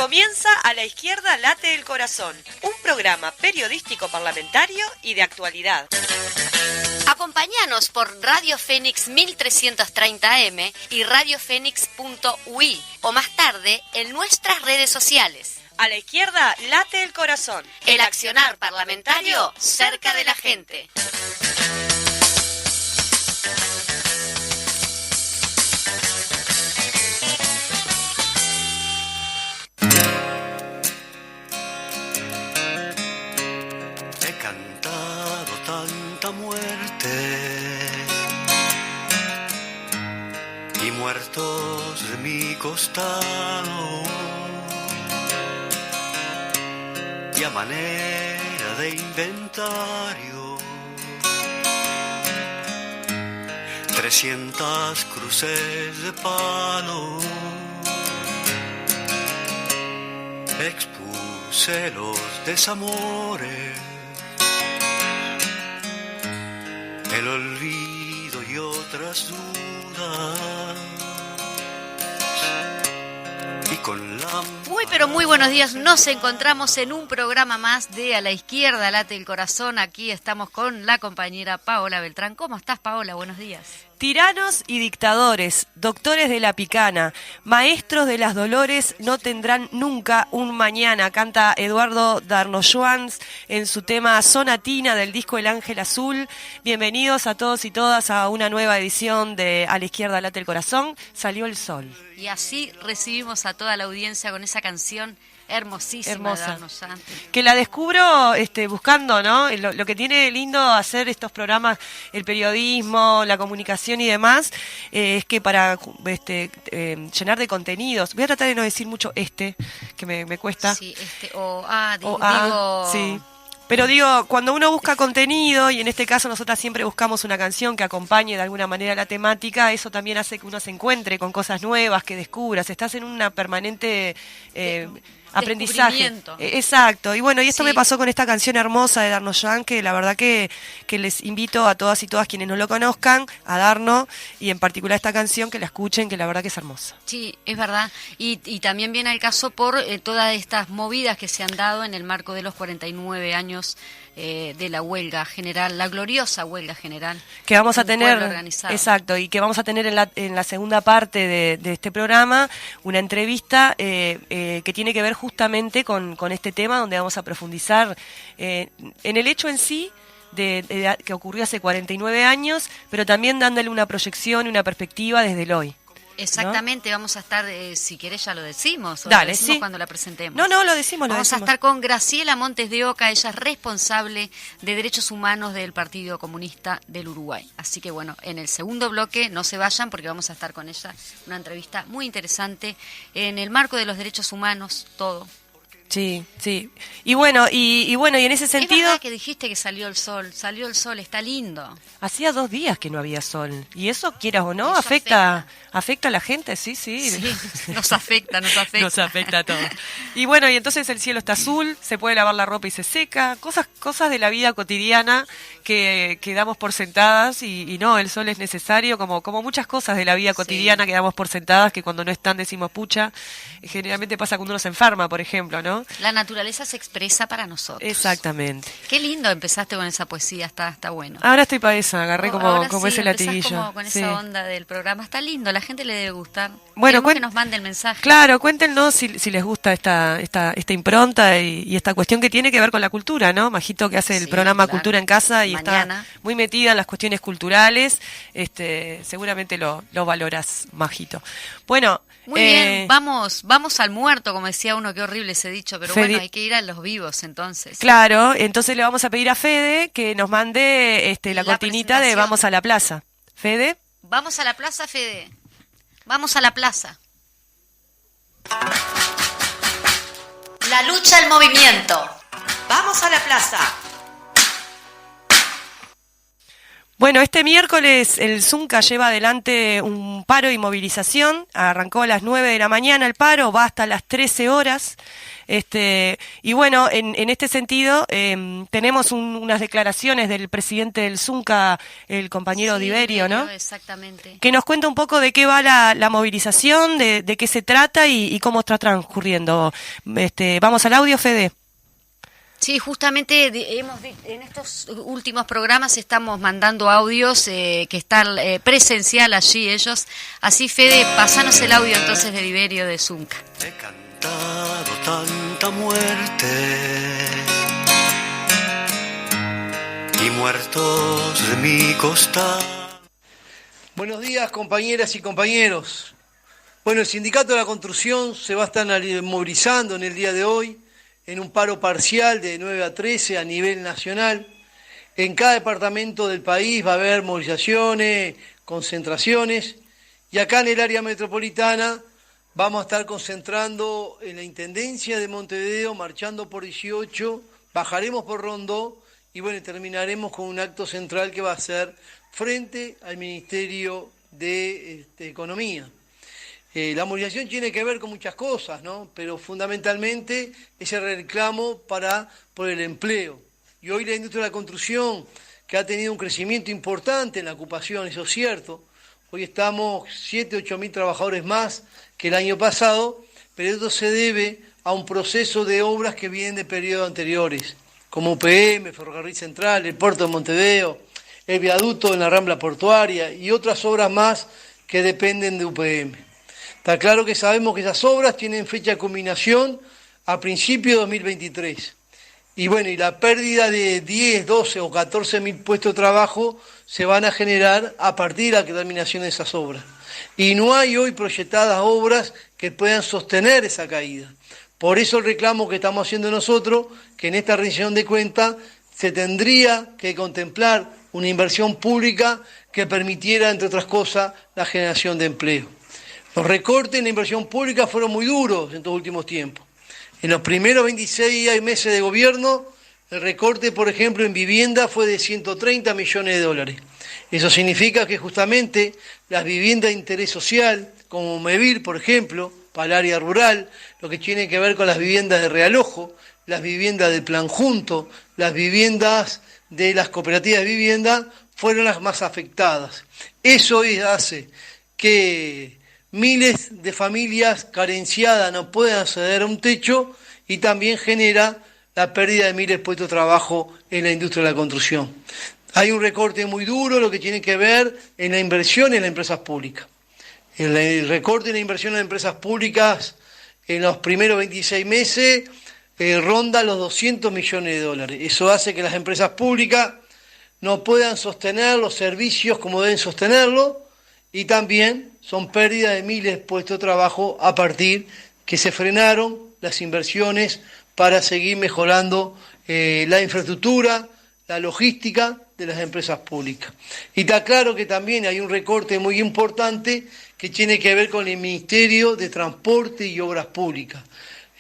Comienza A la Izquierda Late el Corazón, un programa periodístico parlamentario y de actualidad. Acompáñanos por Radio Fénix 1330M y radiofénix.ui o más tarde en nuestras redes sociales. A la Izquierda Late el Corazón. El accionar parlamentario cerca de la gente. He cantado tanta muerte y muertos de mi costado, y a manera de inventario 300 cruces de palo. Expuse los desamores, el olvido y otras dudas, y con la... Muy pero muy buenos días, nos encontramos en un programa más de A la Izquierda Late el Corazón. Aquí estamos con la compañera Paola Beltrán. ¿Cómo estás, Paola? Buenos días. Tiranos y dictadores, doctores de la picana, maestros de las dolores no tendrán nunca un mañana, canta Eduardo Darnojoans en su tema Sonatina del disco El Ángel Azul. Bienvenidos a todos y todas a una nueva edición de A la Izquierda Late el Corazón. Salió el sol. Y así recibimos a toda la audiencia con esa canción hermosísima. Hermosa. De que la descubro buscando, ¿no? Lo que tiene lindo hacer estos programas, el periodismo, la comunicación y demás, es que para llenar de contenidos, voy a tratar de no decir mucho que me cuesta. Sí, sí. Pero digo, cuando uno busca contenido, y en este caso nosotras siempre buscamos una canción que acompañe de alguna manera la temática, eso también hace que uno se encuentre con cosas nuevas, que descubras, estás en una permanente... aprendizaje. Exacto. Y bueno, y esto me pasó con esta canción hermosa de Darnojoans, que la verdad que les invito a todas y todas quienes no lo conozcan, a Darno, y en particular esta canción, que la escuchen, que la verdad que es hermosa. Sí, es verdad. Y también viene al caso por todas estas movidas que se han dado en el marco de los 49 años de la huelga general, la gloriosa huelga general que vamos a tener, exacto, y que vamos a tener en la segunda parte de este programa una entrevista que tiene que ver justamente con este tema, donde vamos a profundizar en el hecho en sí que ocurrió hace 49 años, pero también dándole una proyección y una perspectiva desde el hoy. Exactamente, ¿no? Vamos a estar, si querés ya lo decimos, Dale, lo decimos sí. Cuando la presentemos. No, lo decimos. Vamos a estar con Graciela Montes de Oca, ella es responsable de Derechos Humanos del Partido Comunista del Uruguay. Así que bueno, en el segundo bloque no se vayan porque vamos a estar con ella, una entrevista muy interesante en el marco de los derechos humanos, todo. Sí. Y bueno, y en ese sentido... Es verdad que dijiste que salió el sol, está lindo. Hacía 2 días que no había sol. Y eso, quieras o no, Eso afecta a la gente, sí. Nos afecta. Nos afecta a todos. Y bueno, y entonces el cielo está azul, se puede lavar la ropa y se seca, cosas de la vida cotidiana que damos por sentadas y no, el sol es necesario, como muchas cosas de la vida cotidiana que damos por sentadas, que cuando no están decimos pucha, generalmente pasa cuando uno se enferma, por ejemplo, ¿no? La naturaleza se expresa para nosotros. Exactamente. Qué lindo empezaste con esa poesía, está bueno. Ahora estoy para esa, agarré como ese latiguillo. Como con esa onda del programa, está lindo, la gente le debe gustar. Bueno, que nos mande el mensaje. Claro, cuéntenos si les gusta esta impronta y esta cuestión que tiene que ver con la cultura, ¿no? Majito, que hace el programa Cultura en Casa y mañana está muy metida en las cuestiones culturales, seguramente lo valoras, Majito. Bueno, muy bien, vamos al muerto, como decía uno, qué horrible ese dicho, pero bueno, hay que ir a los vivos entonces. Claro, entonces le vamos a pedir a Fede que nos mande la cortinita de Vamos a la Plaza. Fede. Vamos a la plaza, Fede. Vamos a la plaza. La lucha al movimiento. Vamos a la plaza. Bueno, este miércoles el Zunca lleva adelante un paro y movilización. Arrancó a las 9 de la mañana el paro, va hasta las 13 horas. Y bueno, en este sentido, tenemos unas declaraciones del presidente del Zunca, el compañero Diverio, ¿no? Exactamente. Que nos cuenta un poco de qué va la movilización, de qué se trata y cómo está transcurriendo. Vamos al audio, Fede. Sí, justamente en estos últimos programas estamos mandando audios que están presencial allí ellos. Así, Fede, pasanos el audio entonces de Diverio de Zunca. He cantado tanta muerte y muertos de mi costado. Buenos días, compañeras y compañeros. Bueno, el Sindicato de la Construcción se va a estar movilizando en el día de hoy en un paro parcial de 9 a 13 a nivel nacional. En cada departamento del país va a haber movilizaciones, concentraciones, y acá en el área metropolitana vamos a estar concentrando en la Intendencia de Montevideo, marchando por 18, bajaremos por Rondó y bueno, terminaremos con un acto central que va a ser frente al Ministerio de Economía. La movilización tiene que ver con muchas cosas, ¿no? Pero fundamentalmente es el reclamo por el empleo. Y hoy la industria de la construcción, que ha tenido un crecimiento importante en la ocupación, eso es cierto. Hoy estamos 7.000 a 8.000 trabajadores más que el año pasado, pero esto se debe a un proceso de obras que vienen de periodos anteriores, como UPM, Ferrocarril Central, el Puerto de Montevideo, el viaducto en la Rambla Portuaria y otras obras más que dependen de UPM. Está claro que sabemos que esas obras tienen fecha de culminación a principios de 2023. Y bueno, y la pérdida de 10, 12 o 14.000 puestos de trabajo se van a generar a partir de la terminación de esas obras. Y no hay hoy proyectadas obras que puedan sostener esa caída. Por eso el reclamo que estamos haciendo nosotros, que en esta rendición de cuentas se tendría que contemplar una inversión pública que permitiera, entre otras cosas, la generación de empleo. Los recortes en la inversión pública fueron muy duros en estos últimos tiempos. En los primeros 26 meses de gobierno, el recorte, por ejemplo, en vivienda fue de 130 millones de dólares. Eso significa que justamente las viviendas de interés social, como Mevir, por ejemplo, para el área rural, lo que tiene que ver con las viviendas de realojo, las viviendas del plan junto, las viviendas de las cooperativas de vivienda, fueron las más afectadas. Eso hace que miles de familias carenciadas no puedan acceder a un techo y también genera la pérdida de miles de puestos de trabajo en la industria de la construcción. Hay un recorte muy duro, lo que tiene que ver en la inversión en las empresas públicas. El recorte en la inversión en las empresas públicas en los primeros 26 meses ronda los 200 millones de dólares. Eso hace que las empresas públicas no puedan sostener los servicios como deben sostenerlo y también son pérdidas de miles de puestos de trabajo a partir que se frenaron las inversiones para seguir mejorando la infraestructura, la logística de las empresas públicas. Y está claro que también hay un recorte muy importante que tiene que ver con el Ministerio de Transporte y Obras Públicas.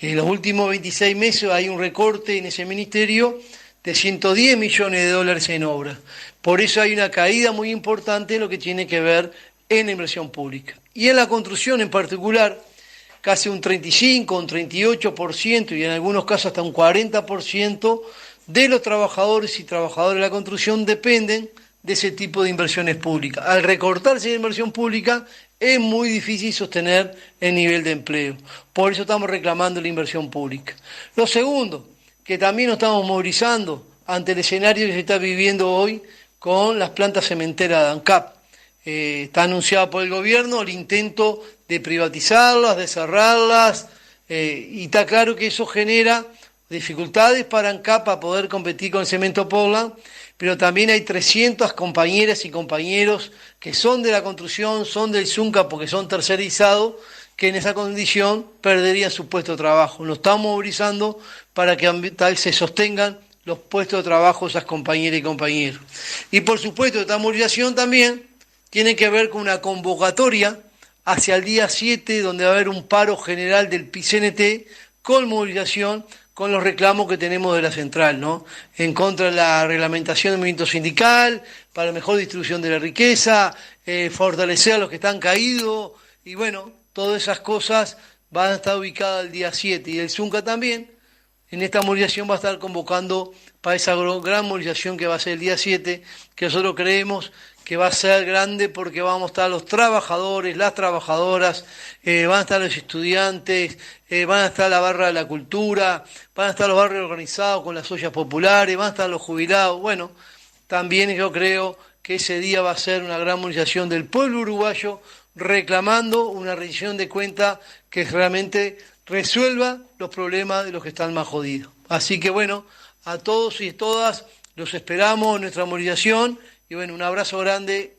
En los últimos 26 meses hay un recorte en ese ministerio de 110 millones de dólares en obras. Por eso hay una caída muy importante en lo que tiene que ver en la inversión pública. Y en la construcción en particular, casi un 35, un 38% y en algunos casos hasta un 40% de los trabajadores y trabajadoras de la construcción dependen de ese tipo de inversiones públicas. Al recortarse la inversión pública es muy difícil sostener el nivel de empleo. Por eso estamos reclamando la inversión pública. Lo segundo, que también nos estamos movilizando ante el escenario que se está viviendo hoy con las plantas cementeras de ANCAP. Está anunciado por el gobierno el intento de privatizarlas, de cerrarlas, y está claro que eso genera dificultades para ANCAP para poder competir con el cemento Portland, pero también hay 300 compañeras y compañeros que son de la construcción, son del Zunca porque son tercerizados, que en esa condición perderían su puesto de trabajo. Nos estamos movilizando para que tal se sostengan los puestos de trabajo de esas compañeras y compañeros. Y por supuesto, esta movilización también tiene que ver con una convocatoria hacia el día 7, donde va a haber un paro general del PICNT con movilización, con los reclamos que tenemos de la central, ¿no? En contra de la reglamentación del movimiento sindical, para la mejor distribución de la riqueza, fortalecer a los que están caídos, y bueno, todas esas cosas van a estar ubicadas el día 7 y el Zunca también. En esta movilización va a estar convocando para esa gran movilización que va a ser el día 7, que nosotros creemos que va a ser grande porque vamos a estar los trabajadores, las trabajadoras, van a estar los estudiantes, van a estar la barra de la cultura, van a estar los barrios organizados con las ollas populares, van a estar los jubilados. Bueno, también yo creo que ese día va a ser una gran movilización del pueblo uruguayo reclamando una rendición de cuentas que realmente resuelva los problemas de los que están más jodidos. Así que bueno, a todos y todas los esperamos en nuestra movilización y bueno, un abrazo grande.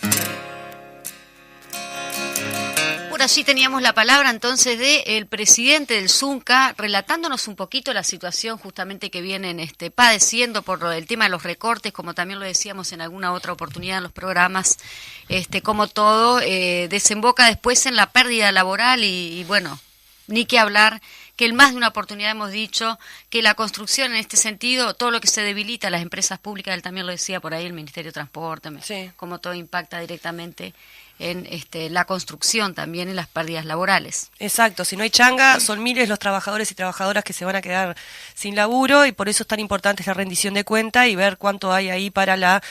Por allí teníamos la palabra entonces del presidente del Zunca, relatándonos un poquito la situación justamente que vienen padeciendo por el tema de los recortes, como también lo decíamos en alguna otra oportunidad en los programas, como todo desemboca después en la pérdida laboral y bueno, ni que hablar, que en más de una oportunidad hemos dicho que la construcción en este sentido, todo lo que se debilita las empresas públicas, él también lo decía por ahí, el Ministerio de Transporte, sí, como todo impacta directamente en la construcción también, en las pérdidas laborales. Exacto, si no hay changa, son miles los trabajadores y trabajadoras que se van a quedar sin laburo y por eso es tan importante esta rendición de cuenta y ver cuánto hay ahí para la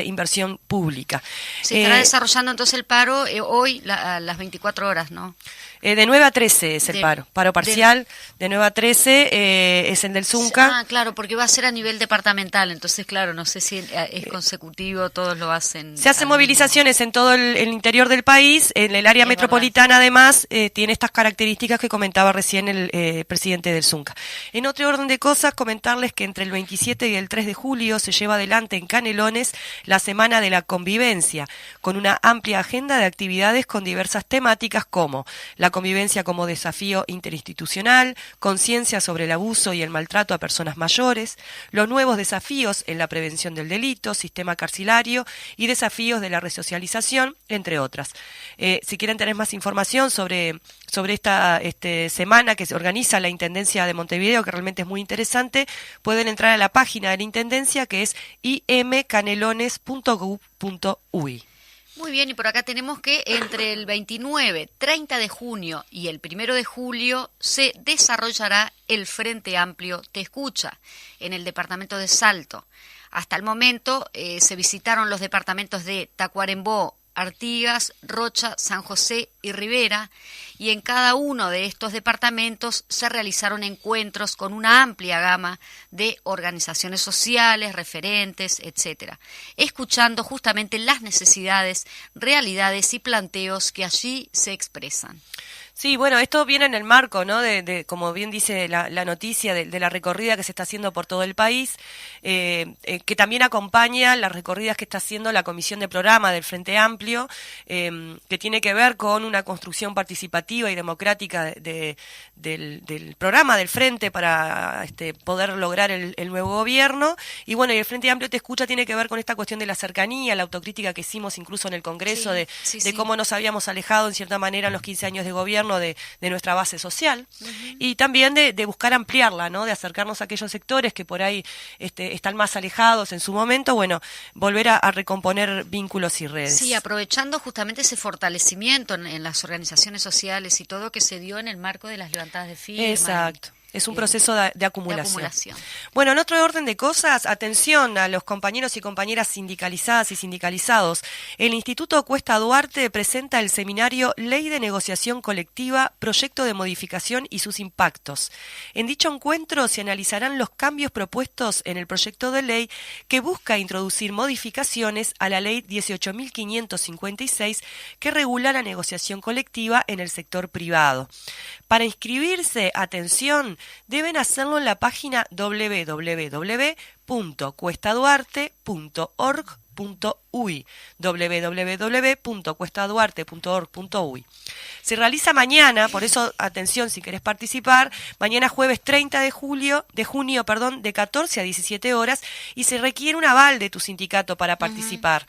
inversión pública. Se estará desarrollando entonces el paro hoy a las 24 horas, ¿no? De 9 a 13 es el paro parcial, de 9 a 13 es el del Zunca. Ah, claro, porque va a ser a nivel departamental, entonces claro, no sé si es consecutivo, todos lo hacen. Se hacen movilizaciones en todo el interior del país, en el área metropolitana además tiene estas características que comentaba recién el presidente del Zunca. En otro orden de cosas, comentarles que entre el 27 y el 3 de julio se lleva adelante en Canelones la Semana de la Convivencia, con una amplia agenda de actividades con diversas temáticas como la convivencia como desafío interinstitucional, conciencia sobre el abuso y el maltrato a personas mayores, los nuevos desafíos en la prevención del delito, sistema carcelario y desafíos de la resocialización, entre otras. Si quieren tener más información sobre esta semana que se organiza la Intendencia de Montevideo, que realmente es muy interesante, pueden entrar a la página de la Intendencia que es imcanelones.gov.uy. Muy bien, y por acá tenemos que entre el 29, 30 de junio y el 1 de julio se desarrollará el Frente Amplio Te Escucha en el departamento de Salto. Hasta el momento se visitaron los departamentos de Tacuarembó, Artigas, Rocha, San José y Rivera, y en cada uno de estos departamentos se realizaron encuentros con una amplia gama de organizaciones sociales, referentes, etcétera, escuchando justamente las necesidades, realidades y planteos que allí se expresan. Sí, bueno, esto viene en el marco, ¿no? De como bien dice la noticia, de la recorrida que se está haciendo por todo el país, que también acompaña las recorridas que está haciendo la Comisión de Programa del Frente Amplio, que tiene que ver con una construcción participativa y democrática del programa del Frente para poder lograr el nuevo gobierno. Y bueno, y el Frente Amplio Te Escucha tiene que ver con esta cuestión de la cercanía, la autocrítica que hicimos incluso en el Congreso, de cómo nos habíamos alejado en cierta manera en los 15 años de gobierno de nuestra base social, y también de buscar ampliarla, ¿no? De acercarnos a aquellos sectores que por ahí están más alejados en su momento, bueno, volver a recomponer vínculos y redes. Sí, aprovechando justamente ese fortalecimiento en las organizaciones sociales y todo que se dio en el marco de las levantadas de firmas. Exacto. Es un proceso de acumulación. Bueno, en otro orden de cosas, atención a los compañeros y compañeras sindicalizadas y sindicalizados. El Instituto Cuesta Duarte presenta el seminario Ley de Negociación Colectiva, Proyecto de Modificación y sus impactos. En dicho encuentro se analizarán los cambios propuestos en el proyecto de ley que busca introducir modificaciones a la Ley 18.556 que regula la negociación colectiva en el sector privado. Para inscribirse, atención, deben hacerlo en la página www.cuestaduarte.org.uy, www.cuestaduarte.org.uy. Se realiza mañana, por eso, atención, si querés participar, mañana jueves 30 de junio, de 14 a 17 horas, y se requiere un aval de tu sindicato para participar.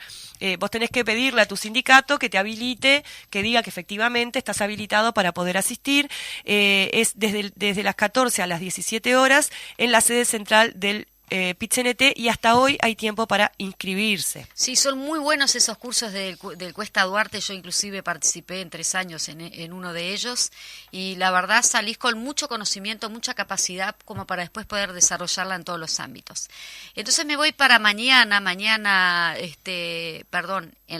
Vos tenés que pedirle a tu sindicato que te habilite, que diga que efectivamente estás habilitado para poder asistir. Es desde las 14 a las 17 horas en la sede central del PIT-CNT y hasta hoy hay tiempo para inscribirse. Sí, son muy buenos esos cursos del Cuesta Duarte. Yo inclusive participé en 3 años en uno de ellos y la verdad salís con mucho conocimiento, mucha capacidad como para después poder desarrollarla en todos los ámbitos. Entonces me voy para en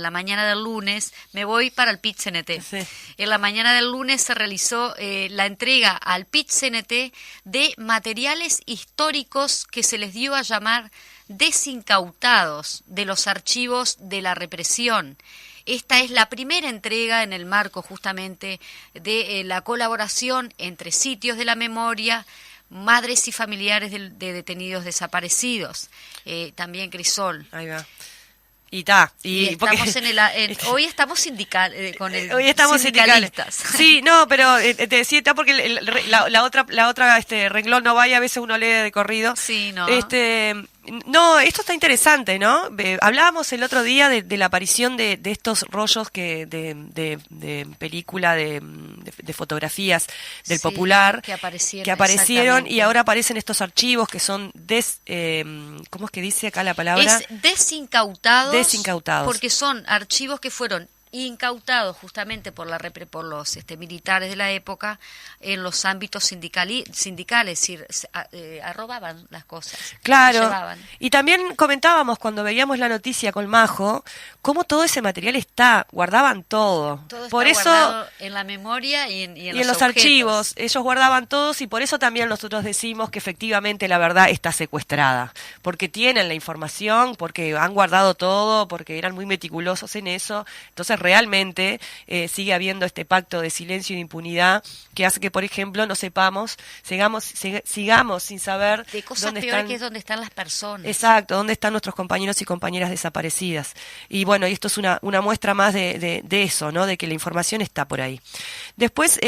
la mañana del lunes me voy para el PIT-CNT. Sí. En la mañana del lunes se realizó la entrega al PIT-CNT de materiales históricos que se les dio a llamar desincautados de los archivos de la represión. Esta es la primera entrega en el marco justamente de la colaboración entre sitios de la memoria, madres y familiares de detenidos desaparecidos. También Crisol. Ahí va. Y está. Y estamos hoy estamos hoy estamos sindicalistas. Sí, no, pero te decía, está porque la otra renglón no vaya, a veces uno lee de corrido. Sí, no. No, esto está interesante, ¿no? Hablábamos el otro día de la aparición de estos rollos de película, de fotografías del Popular que aparecieron y ahora aparecen estos archivos que son ¿cómo es que dice acá la palabra? Es desincautados, porque son archivos que fueron incautados justamente por los militares de la época en los ámbitos sindicales, es decir, arrobaban las cosas. Claro, y también comentábamos cuando veíamos la noticia con Majo, cómo todo ese material guardaban todo. Todo por está eso guardado en la memoria y en los archivos, ellos guardaban todos y por eso también nosotros decimos que efectivamente la verdad está secuestrada, porque tienen la información, porque han guardado todo, porque eran muy meticulosos en eso, entonces realmente sigue habiendo este pacto de silencio y de impunidad que hace que, por ejemplo, no sigamos sin saber de cosas dónde peores están, que es dónde están las personas. Exacto, dónde están nuestros compañeros y compañeras desaparecidas. Y bueno, y esto es una muestra más de eso, ¿no? De que la información está por ahí. Después,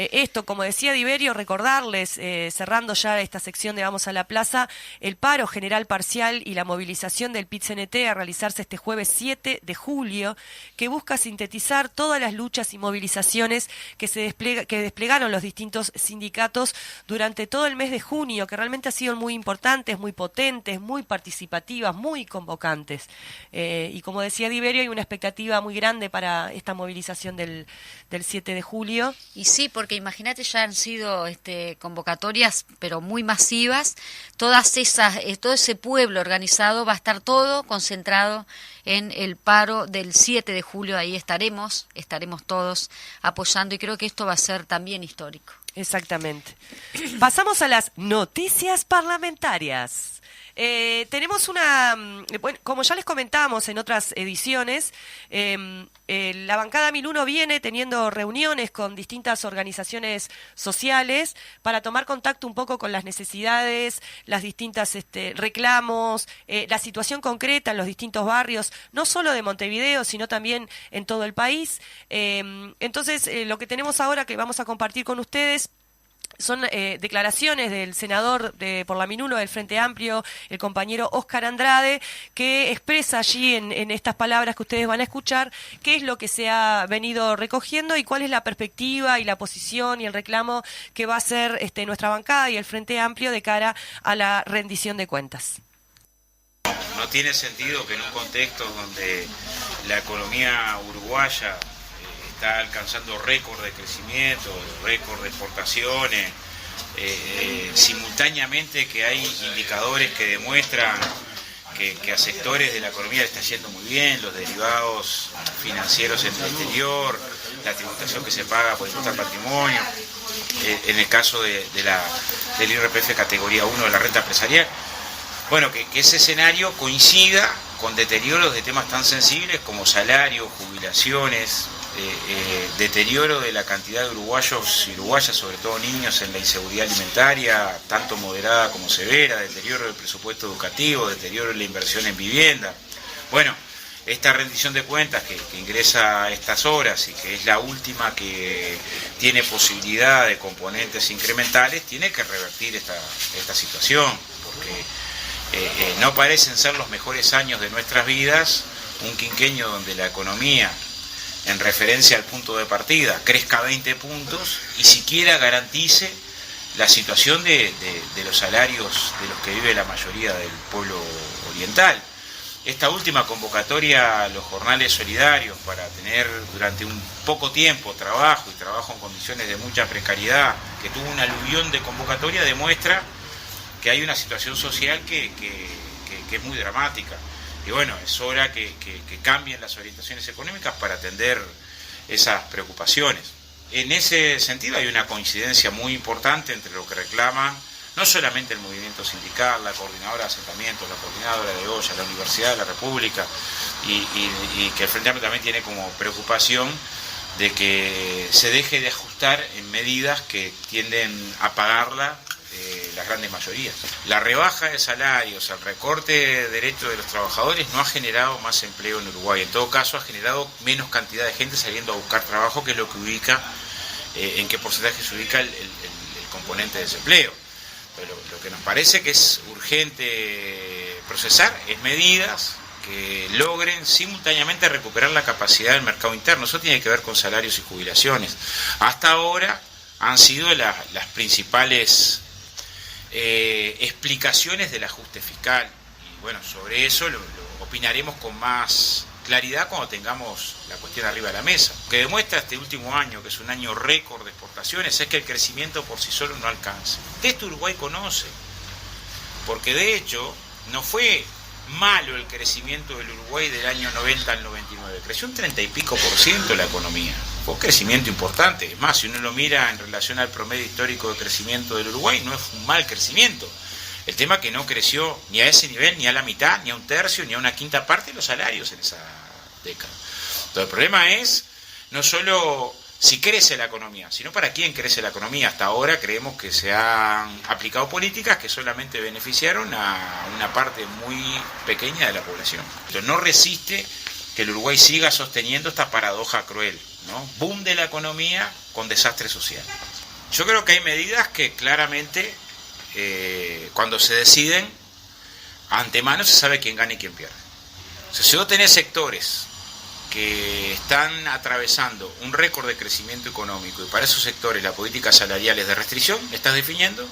esto, como decía Diverio, recordarles, cerrando ya esta sección de Vamos a la Plaza, el paro general parcial y la movilización del PIT-CNT a realizarse este jueves 7 de julio, que busca sintetizar todas las luchas y movilizaciones que desplegaron los distintos sindicatos durante todo el mes de junio, que realmente han sido muy importantes, muy potentes, muy participativas, muy convocantes. Y como decía Diverio, hay una expectativa muy grande para esta movilización del 7 de julio. Y sí, porque imagínate, ya han sido convocatorias, pero muy masivas. Todo ese pueblo organizado va a estar todo concentrado en el paro del 7 de julio. Ahí estaremos todos apoyando y creo que esto va a ser también histórico. Exactamente. Pasamos a las noticias parlamentarias. Tenemos como ya les comentábamos en otras ediciones, la bancada 1001 viene teniendo reuniones con distintas organizaciones sociales para tomar contacto un poco con las necesidades, las distintas reclamos, la situación concreta en los distintos barrios, no solo de Montevideo, sino también en todo el país. Entonces, lo que tenemos ahora que vamos a compartir con ustedes son declaraciones del senador por la 1001 del Frente Amplio, el compañero Óscar Andrade, que expresa allí en estas palabras que ustedes van a escuchar qué es lo que se ha venido recogiendo y cuál es la perspectiva y la posición y el reclamo que va a hacer nuestra bancada y el Frente Amplio de cara a la rendición de cuentas. No tiene sentido que en un contexto donde la economía uruguaya está alcanzando récord de crecimiento, récord de exportaciones, simultáneamente que hay indicadores que demuestran que a sectores de la economía le está yendo muy bien, los derivados financieros en el exterior, la tributación que se paga por impuesto al patrimonio, en el caso del IRPF categoría 1 de la renta empresarial. Bueno, que ese escenario coincida con deterioros de temas tan sensibles como salarios, jubilaciones, deterioro de la cantidad de uruguayos y uruguayas, sobre todo niños, en la inseguridad alimentaria, tanto moderada como severa, deterioro del presupuesto educativo, deterioro de la inversión en vivienda. Bueno, esta rendición de cuentas que ingresa a estas horas y que es la última que tiene posibilidad de componentes incrementales, tiene que revertir esta situación, porque no parecen ser los mejores años de nuestras vidas, un quinquenio donde la economía, en referencia al punto de partida, crezca 20 puntos y siquiera garantice la situación de los salarios de los que vive la mayoría del pueblo oriental. Esta última convocatoria a los jornales solidarios para tener durante un poco tiempo trabajo en condiciones de mucha precariedad, que tuvo un aluvión de convocatoria, demuestra que hay una situación social que es muy dramática. Y bueno, es hora que cambien las orientaciones económicas para atender esas preocupaciones. En ese sentido hay una coincidencia muy importante entre lo que reclaman no solamente el movimiento sindical, la coordinadora de asentamientos, la coordinadora de olla, la Universidad de la República, y que el Frente Amplio también tiene como preocupación de que se deje de ajustar en medidas que tienden a pagarla las grandes mayorías. La rebaja de salarios, el recorte de derechos de los trabajadores no ha generado más empleo en Uruguay. En todo caso, ha generado menos cantidad de gente saliendo a buscar trabajo, que es lo que ubica, en qué porcentaje se ubica el componente de desempleo. Pero lo que nos parece que es urgente procesar es medidas que logren simultáneamente recuperar la capacidad del mercado interno. Eso tiene que ver con salarios y jubilaciones. Hasta ahora han sido las principales explicaciones del ajuste fiscal, y bueno, sobre eso lo opinaremos con más claridad cuando tengamos la cuestión arriba de la mesa. Lo que demuestra este último año, que es un año récord de exportaciones, es que el crecimiento por sí solo no alcanza. De esto Uruguay conoce, porque de hecho no fue malo el crecimiento del Uruguay del año 90 al 99, creció un 30 y pico % la economía, fue un crecimiento importante. Es más, si uno lo mira en relación al promedio histórico de crecimiento del Uruguay, no es un mal crecimiento. El tema es que no creció ni a ese nivel, ni a la mitad, ni a un tercio, ni a una quinta parte de los salarios en esa década. Entonces el problema es no solo si crece la economía, sino para quién crece la economía. Hasta ahora creemos que se han aplicado políticas que solamente beneficiaron a una parte muy pequeña de la población. Entonces no resiste que el Uruguay siga sosteniendo esta paradoja cruel, ¿no? Boom de la economía con desastre social. Yo creo que hay medidas que claramente, cuando se deciden, antemano se sabe quién gana y quién pierde. O sea, si vos tenés sectores que están atravesando un récord de crecimiento económico, y para esos sectores la política salarial es de restricción, estás definiendo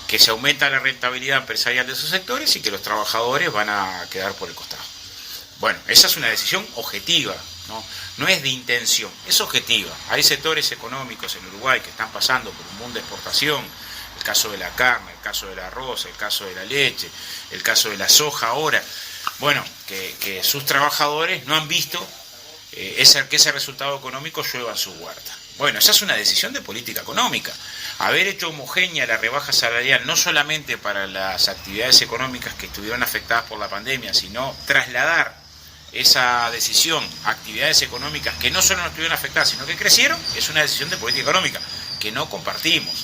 que se aumenta la rentabilidad empresarial de esos sectores y que los trabajadores van a quedar por el costado. Bueno, esa es una decisión objetiva, no es de intención, es objetiva. Hay sectores económicos en Uruguay que están pasando por un boom de exportación, el caso de la carne, el caso del arroz, el caso de la leche, el caso de la soja ahora. Bueno, que sus trabajadores no han visto que ese resultado económico llueva en su huerta. Bueno, esa es una decisión de política económica. Haber hecho homogénea la rebaja salarial, no solamente para las actividades económicas que estuvieron afectadas por la pandemia, sino trasladar esa decisión a actividades económicas que no solo no estuvieron afectadas, sino que crecieron, es una decisión de política económica que no compartimos.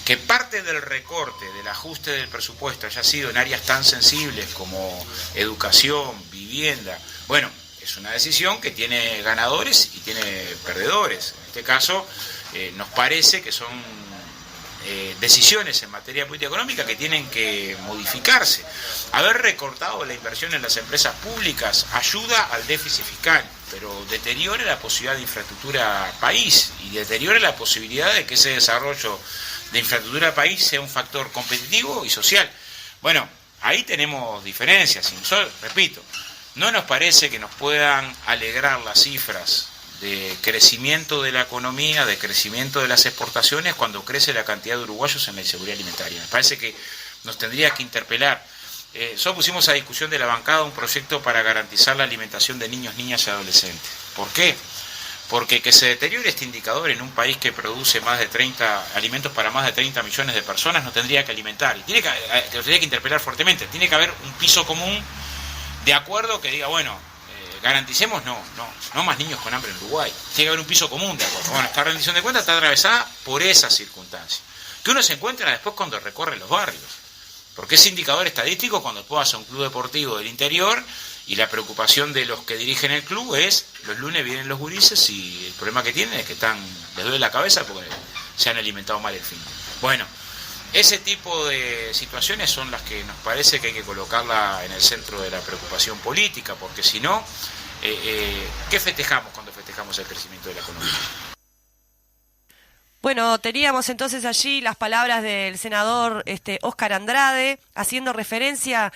Que parte del recorte, del ajuste del presupuesto haya sido en áreas tan sensibles como educación, vivienda, bueno, es una decisión que tiene ganadores y tiene perdedores. En este caso, nos parece que son decisiones en materia de política económica que tienen que modificarse. Haber recortado la inversión en las empresas públicas ayuda al déficit fiscal, pero deteriora la posibilidad de infraestructura país y deteriora la posibilidad de que ese desarrollo de infraestructura país sea un factor competitivo y social. Bueno, ahí tenemos diferencias. Repito, no nos parece que nos puedan alegrar las cifras de crecimiento de la economía, de crecimiento de las exportaciones, cuando crece la cantidad de uruguayos en la inseguridad alimentaria. Me parece que nos tendría que interpelar. Solo pusimos a discusión de la bancada un proyecto para garantizar la alimentación de niños, niñas y adolescentes. ¿Por qué? Porque que se deteriore este indicador en un país que produce más de 30 alimentos para más de 30 millones de personas nos tendría que alimentar. Y nos tendría que interpelar fuertemente. Tiene que haber un piso común de acuerdo que diga, bueno, garanticemos no más niños con hambre en Uruguay. Tiene que haber un piso común de acuerdo. Bueno, esta rendición de cuentas está atravesada por esas circunstancias, que uno se encuentra después cuando recorre los barrios. Porque ese indicador estadístico, cuando tú vas a un club deportivo del interior, y la preocupación de los que dirigen el club es, los lunes vienen los gurises y el problema que tienen es que les duele la cabeza porque se han alimentado mal el fin. Bueno, ese tipo de situaciones son las que nos parece que hay que colocarla en el centro de la preocupación política, porque si no, ¿qué festejamos cuando festejamos el crecimiento de la economía? Bueno, teníamos entonces allí las palabras del senador Óscar Andrade, haciendo referencia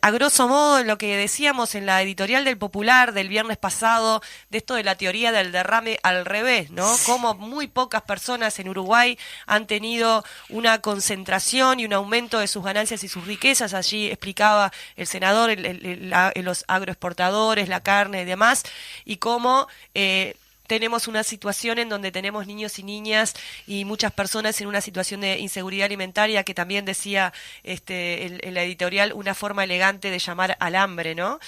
a grosso modo en lo que decíamos en la editorial del Popular del viernes pasado, de esto de la teoría del derrame al revés, ¿no? Como muy pocas personas en Uruguay han tenido una concentración y un aumento de sus ganancias y sus riquezas. Allí explicaba el senador los agroexportadores, la carne y demás, y cómo tenemos una situación en donde tenemos niños y niñas y muchas personas en una situación de inseguridad alimentaria, que también decía en la editorial una forma elegante de llamar al hambre, ¿no?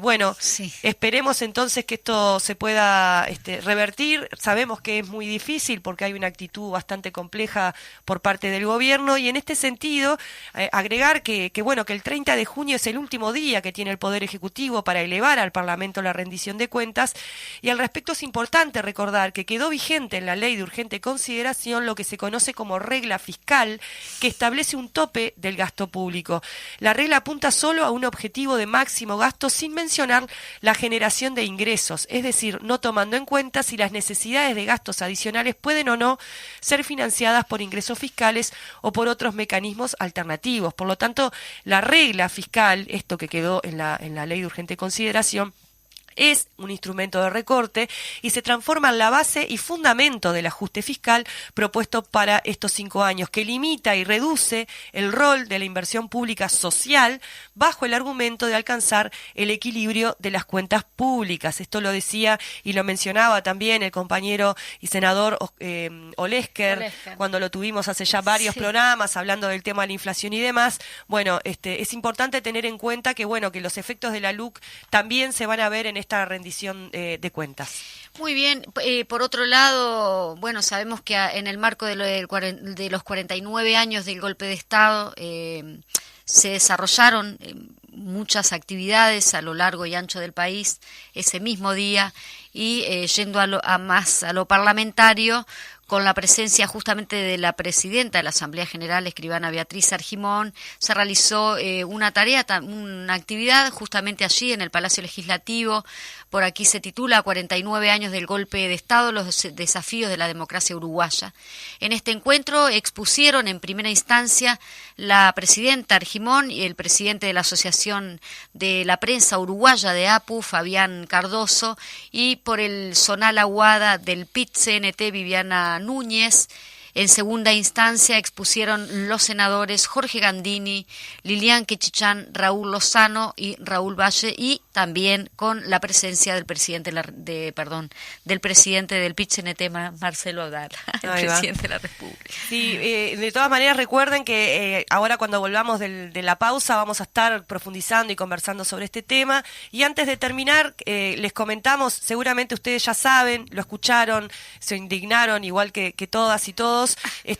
Bueno, Sí. esperemos entonces que esto se pueda revertir. Sabemos que es muy difícil porque hay una actitud bastante compleja por parte del gobierno, y en este sentido agregar que bueno, que el 30 de junio es el último día que tiene el Poder Ejecutivo para elevar al Parlamento la rendición de cuentas, y al respecto es importante recordar que quedó vigente en la Ley de Urgente Consideración lo que se conoce como regla fiscal, que establece un tope del gasto público. La regla apunta solo a un objetivo de máximo gasto, sin mencionar la generación de ingresos, es decir, no tomando en cuenta si las necesidades de gastos adicionales pueden o no ser financiadas por ingresos fiscales o por otros mecanismos alternativos. Por lo tanto, la regla fiscal, esto que quedó en la Ley de Urgente Consideración, es un instrumento de recorte y se transforma en la base y fundamento del ajuste fiscal propuesto para estos 5 años, que limita y reduce el rol de la inversión pública social bajo el argumento de alcanzar el equilibrio de las cuentas públicas. Esto lo decía y lo mencionaba también el compañero y senador Olesker, cuando lo tuvimos hace ya varios programas hablando del tema de la inflación y demás. Bueno, es importante tener en cuenta que bueno, que los efectos de la LUC también se van a ver en esta rendición de cuentas. Muy bien. Por otro lado, bueno, sabemos que en el marco de los 49 años del golpe de Estado se desarrollaron muchas actividades a lo largo y ancho del país ese mismo día, y yendo más a lo parlamentario, con la presencia justamente de la presidenta de la Asamblea General, escribana Beatriz Argimón, se realizó una actividad justamente allí en el Palacio Legislativo. Por aquí se titula 49 años del golpe de Estado, los desafíos de la democracia uruguaya. En este encuentro expusieron en primera instancia la presidenta Argimón y el presidente de la Asociación de la Prensa Uruguaya de APU, Fabián Cardoso, y por el Zonal Aguada del PIT-CNT, Viviana Núñez. En segunda instancia expusieron los senadores Jorge Gandini, Lilian Quechichán, Raúl Lozano y Raúl Valle, y también con la presencia del presidente del presidente del PIT-CNT, Marcelo Audal, el presidente de la República. Sí, de todas maneras recuerden que ahora cuando volvamos de la pausa vamos a estar profundizando y conversando sobre este tema, y antes de terminar les comentamos, seguramente ustedes ya saben, lo escucharon, se indignaron igual que todas y todos,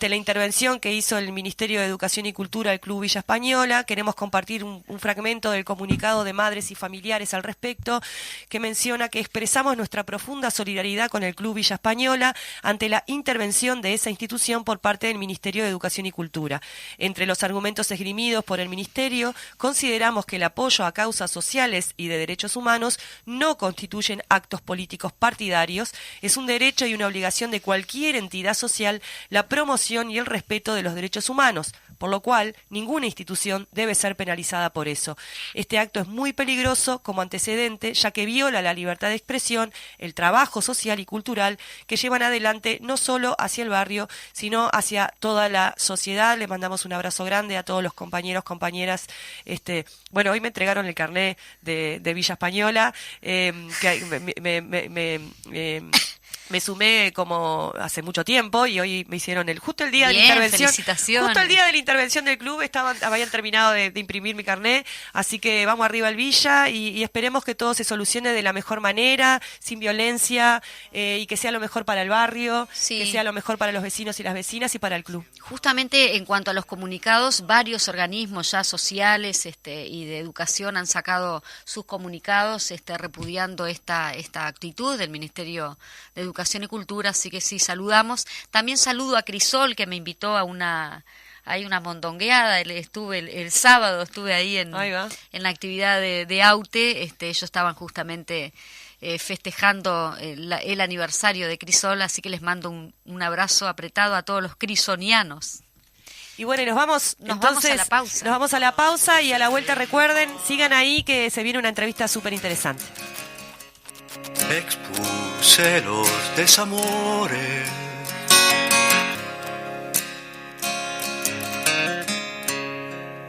la intervención que hizo el Ministerio de Educación y Cultura del Club Villa Española. Queremos compartir un fragmento del comunicado de madres y familiares al respecto, que menciona que expresamos nuestra profunda solidaridad con el Club Villa Española ante la intervención de esa institución por parte del Ministerio de Educación y Cultura. Entre los argumentos esgrimidos por el Ministerio, consideramos que el apoyo a causas sociales y de derechos humanos no constituyen actos políticos partidarios, es un derecho y una obligación de cualquier entidad social la promoción y el respeto de los derechos humanos, por lo cual ninguna institución debe ser penalizada por eso. Este acto es muy peligroso como antecedente, ya que viola la libertad de expresión, el trabajo social y cultural que llevan adelante no solo hacia el barrio, sino hacia toda la sociedad. Le mandamos un abrazo grande a todos los compañeros, compañeras. Bueno, hoy me entregaron el carné de Villa Española, me sumé como hace mucho tiempo y hoy me hicieron justo el día de la intervención. Felicitaciones. Justo el día de la intervención del club habían terminado de imprimir mi carné, así que vamos arriba al Villa y esperemos que todo se solucione de la mejor manera, sin violencia, y que sea lo mejor para el barrio, que sea lo mejor para los vecinos y las vecinas y para el club. Justamente en cuanto a los comunicados, varios organismos ya sociales y de educación han sacado sus comunicados repudiando esta actitud del Ministerio de Educación y Cultura, así que sí, saludamos. También saludo a Crisol, que me invitó a una mondongueada. El sábado estuve ahí en la actividad de AUTE. Ellos estaban justamente festejando el aniversario de Crisol, así que les mando un abrazo apretado a todos los crisonianos. Y bueno, y nos vamos a la pausa. Nos vamos a la pausa y a la vuelta recuerden, sigan ahí que se viene una entrevista súper interesante. Expuse los desamores,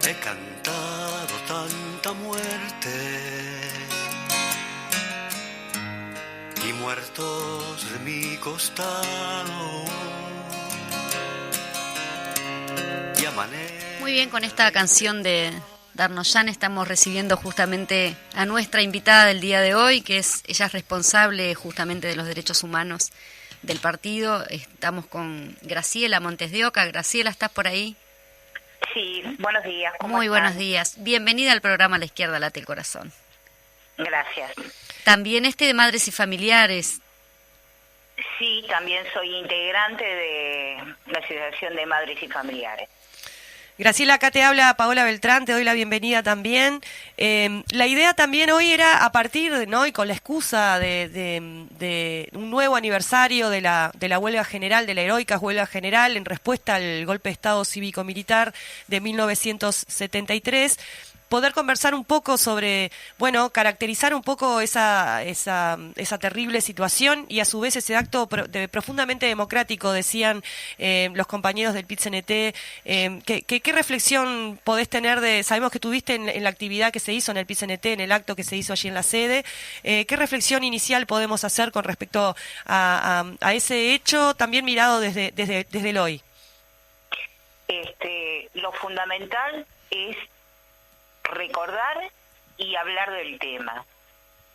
he cantado tanta muerte y muertos de mi costado. Muy bien, con esta canción de Darnoyan estamos recibiendo justamente a nuestra invitada del día de hoy, que ella es responsable justamente de los derechos humanos del partido. Estamos con Graciela Montes de Oca. Graciela, ¿estás por ahí? Sí, buenos días. Muy buenos días. Bienvenida al programa La Izquierda Late el Corazón. Gracias. También de Madres y Familiares. Sí, también soy integrante de la Asociación de Madres y Familiares. Graciela, acá te habla Paola Beltrán, te doy la bienvenida también. La idea también hoy era, a partir, ¿no?, y con la excusa de un nuevo aniversario de la huelga general, de la heroica huelga general, en respuesta al golpe de Estado cívico-militar de 1973, poder conversar un poco sobre, bueno, caracterizar un poco esa terrible situación y a su vez ese acto profundamente democrático, decían los compañeros del PIT-CNT. ¿Qué reflexión podés tener sabemos que tuviste en la actividad que se hizo en el PIT-CNT, en el acto que se hizo allí en la sede? ¿Qué reflexión inicial podemos hacer con respecto a ese hecho, también mirado desde el hoy? Lo fundamental es recordar y hablar del tema,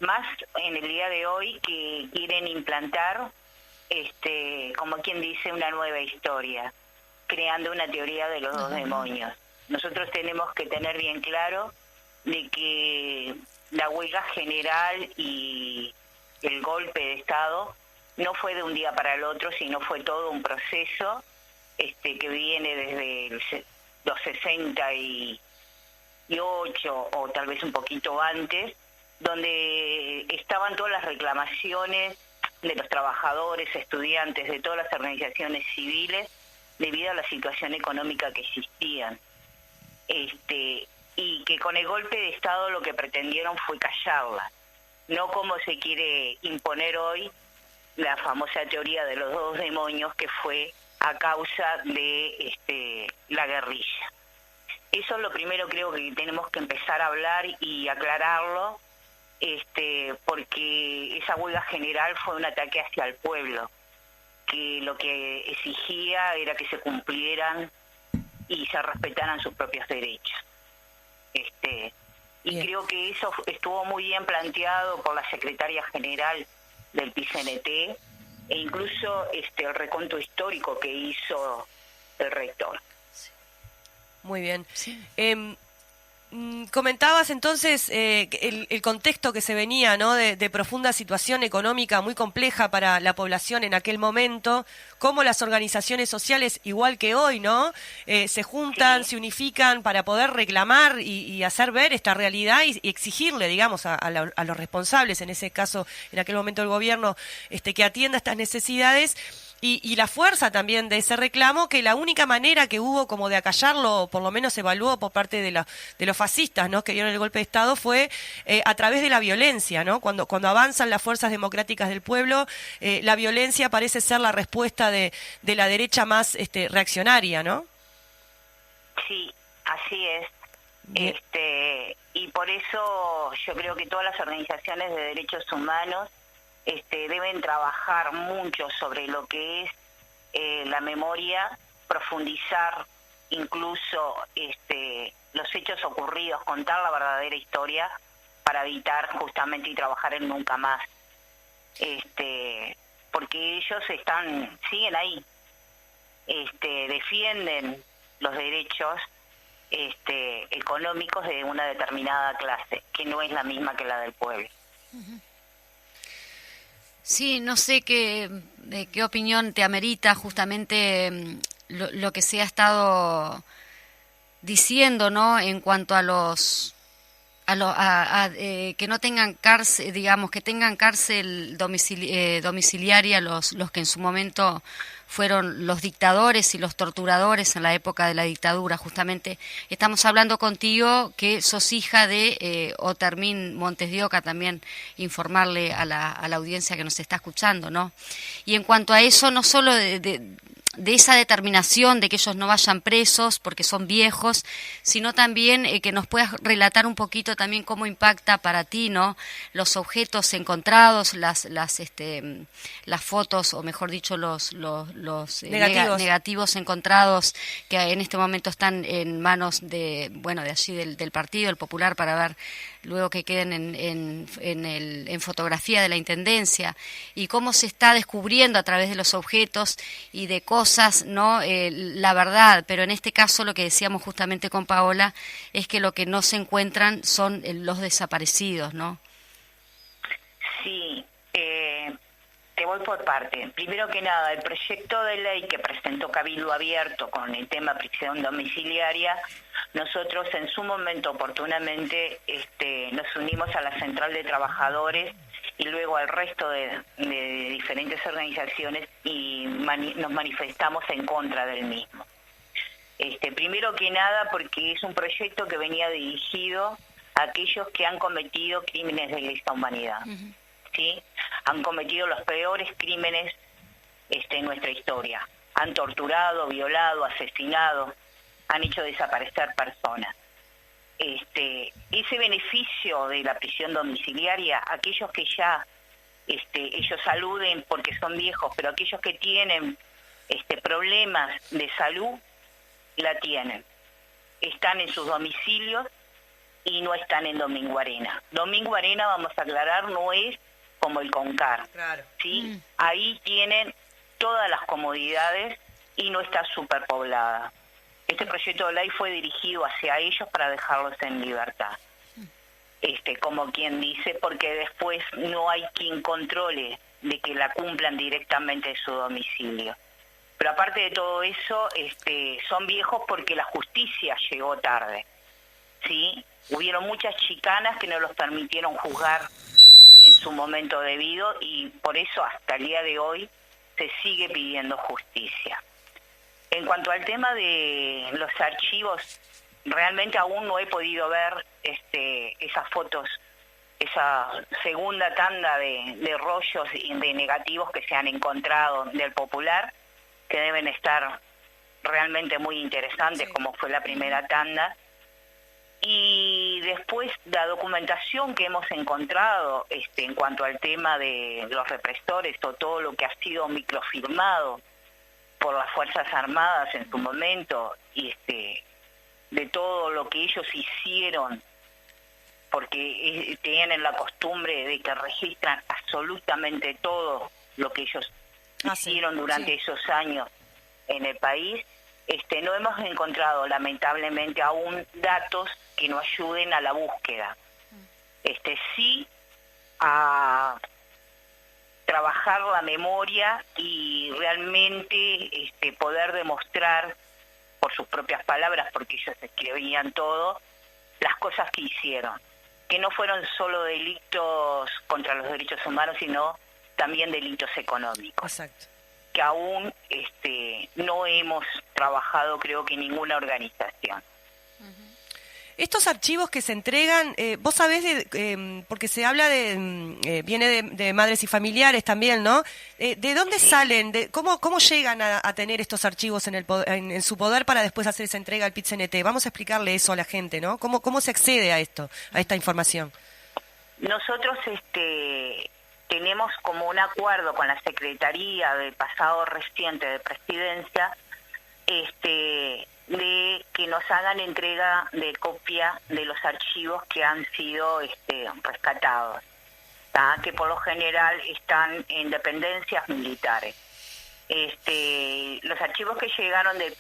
más en el día de hoy que quieren implantar, como quien dice, una nueva historia, creando una teoría de los dos demonios. Nosotros tenemos que tener bien claro de que la huelga general y el golpe de Estado no fue de un día para el otro, sino fue todo un proceso que viene desde los 68 o tal vez un poquito antes, donde estaban todas las reclamaciones de los trabajadores, estudiantes, de todas las organizaciones civiles, debido a la situación económica que existían. Y que con el golpe de Estado lo que pretendieron fue callarla, no como se quiere imponer hoy la famosa teoría de los dos demonios, que fue a causa de la guerrilla. Eso es lo primero, creo que tenemos que empezar a hablar y aclararlo, porque esa huelga general fue un ataque hacia el pueblo, que lo que exigía era que se cumplieran y se respetaran sus propios derechos. Y creo que eso estuvo muy bien planteado por la secretaria general del PIT-CNT, e incluso el reconto histórico que hizo el rector. Muy bien. Sí. Comentabas entonces el contexto que se venía, ¿no?, de profunda situación económica muy compleja para la población en aquel momento, cómo las organizaciones sociales, igual que hoy, ¿no?, se juntan, se unifican para poder reclamar y hacer ver esta realidad y exigirle, digamos, a los responsables, en ese caso, en aquel momento el gobierno, que atienda estas necesidades. Y la fuerza también de ese reclamo, que la única manera que hubo como de acallarlo, o por lo menos se evaluó por parte de los fascistas, ¿no?, que dieron el golpe de Estado, fue a través de la violencia, ¿no? Cuando avanzan las fuerzas democráticas del pueblo, la violencia parece ser la respuesta de la derecha más reaccionaria, ¿no? Sí, así es. Y por eso yo creo que todas las organizaciones de derechos humanos deben trabajar mucho sobre lo que es la memoria, profundizar incluso los hechos ocurridos, contar la verdadera historia para evitar justamente y trabajar en nunca más. Porque ellos siguen ahí, defienden los derechos económicos de una determinada clase, que no es la misma que la del pueblo. Uh-huh. Sí, no sé qué opinión te amerita justamente lo que se ha estado diciendo, ¿no?, en cuanto a los que no tengan cárcel, digamos, que tengan cárcel domiciliaria los que en su momento fueron los dictadores y los torturadores en la época de la dictadura. Justamente estamos hablando contigo que sos hija de Otermín Montes de Oca, también informarle a la audiencia que nos está escuchando, ¿no? Y en cuanto a eso, no solo de esa determinación de que ellos no vayan presos porque son viejos, sino también que nos puedas relatar un poquito también cómo impacta para ti, ¿no?, los objetos encontrados, las fotos, o mejor dicho, los negativos encontrados que en este momento están en manos de allí del Partido el Popular, para ver luego que queden en fotografía de la Intendencia, y cómo se está descubriendo a través de los objetos y de cosas, ¿no?, la verdad. Pero en este caso lo que decíamos justamente con Paola es que lo que no se encuentran son los desaparecidos, ¿no? Sí, te voy por parte. Primero que nada, el proyecto de ley que presentó Cabildo Abierto con el tema prisión domiciliaria, nosotros en su momento oportunamente nos unimos a la Central de Trabajadores y luego al resto de diferentes organizaciones y nos manifestamos en contra del mismo. Primero que nada porque es un proyecto que venía dirigido a aquellos que han cometido crímenes de lesa humanidad. Uh-huh. ¿Sí? Han cometido los peores crímenes en nuestra historia. Han torturado, violado, asesinado, han hecho desaparecer personas. Ese beneficio de la prisión domiciliaria, aquellos que ya ellos saluden porque son viejos, pero aquellos que tienen problemas de salud, la tienen. Están en sus domicilios y no están en Domingo Arena. Domingo Arena, vamos a aclarar, no es como el CONCAR, claro. ¿Sí? Ahí tienen todas las comodidades y no está superpoblada. Este proyecto de ley fue dirigido hacia ellos para dejarlos en libertad. Como quien dice, porque después no hay quien controle de que la cumplan directamente en su domicilio. Pero aparte de todo eso, son viejos porque la justicia llegó tarde, ¿sí? Hubieron muchas chicanas que no los permitieron juzgar en su momento debido y por eso hasta el día de hoy se sigue pidiendo justicia. En cuanto al tema de los archivos, realmente aún no he podido ver esas fotos, esa segunda tanda de rollos y de negativos que se han encontrado del Popular, que deben estar realmente muy interesantes, sí, como fue la primera tanda. Y después la documentación que hemos encontrado en cuanto al tema de los represores o todo lo que ha sido microfilmado por las Fuerzas Armadas en su momento y de todo lo que ellos hicieron, porque tienen la costumbre de que registran absolutamente todo lo que ellos hicieron durante esos años en el país. No hemos encontrado lamentablemente aún datos que nos ayuden a la búsqueda. Sí a trabajar la memoria y realmente poder demostrar por sus propias palabras, porque ellos escribían todo, las cosas que hicieron, que no fueron solo delitos contra los derechos humanos, sino también delitos económicos. Exacto. Que aún no hemos trabajado, creo que ninguna organización. Estos archivos que se entregan, vos sabés, porque se habla viene de madres y familiares también, ¿no? ¿De dónde salen? ¿Cómo llegan a tener estos archivos en su poder para después hacer esa entrega al PIT-CNT? Vamos a explicarle eso a la gente, ¿no? ¿Cómo se accede a esta información? Nosotros tenemos como un acuerdo con la Secretaría del pasado reciente de Presidencia, de que nos hagan entrega de copia de los archivos que han sido rescatados, ¿tá? Que por lo general están en dependencias militares. Los archivos que llegaron del